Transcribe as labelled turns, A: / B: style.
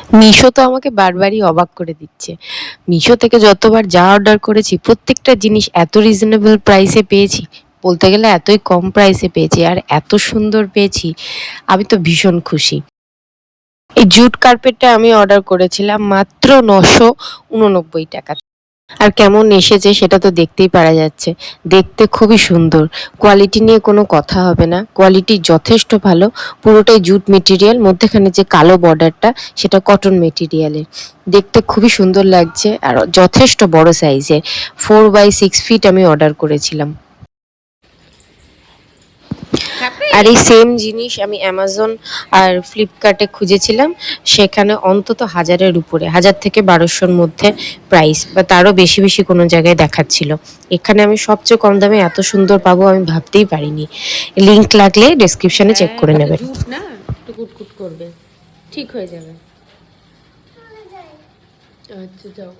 A: মিশো তো আমাকে বারবারই অবাক করে দিচ্ছে। মিশো থেকে যতবার যা অর্ডার করেছি প্রত্যেকটা জিনিস এত রিজনেবল প্রাইসে পেয়েছি, বলতে গেলে এতই কম প্রাইসে পেয়েছি আর এত সুন্দর পেয়েছি, আমি তো ভীষণ খুশি। এই জুট কার্পেটটা আমি অর্ডার করেছিলাম মাত্র 989 টাকা। আর কেমন এসেছে সেটা তো দেখতেই পারা যাচ্ছে। দেখতে খুবই সুন্দর। কোয়ালিটি নিয়ে কোনো কথা হবে না। কোয়ালিটি যথেষ্ট ভালো। পুরোটাই জুট মেটেরিয়াল। মধ্যেখানে যে কালো বর্ডারটা সেটা কটন মেটেরিয়ালের। দেখতে খুবই সুন্দর লাগছে আর যথেষ্ট বড় সাইজের। 4x6 ফিট আমি অর্ডার করেছিলাম। আর এই সেম জিনিস আমি অ্যামাজন আর ফ্লিপকার্টে খুঁজেছিলাম, সেখানে অন্তত 1000-এর উপরে, 1000 থেকে 1200-র মধ্যে প্রাইস বা তারও বেশি বেশি কোনো জায়গায় দেখাচ্ছিল। এখানে আমি সবচেয়ে কম দামে এত সুন্দর পাবো আমি ভাবতেই পারিনি। লিংক লাগলে ডেসক্রিপশনে চেক করে
B: এটা তো
A: নেবেন।
B: জুট না, একটু কুটকুট করবে, ঠিক হয়ে যাবে। আচ্ছা যাও।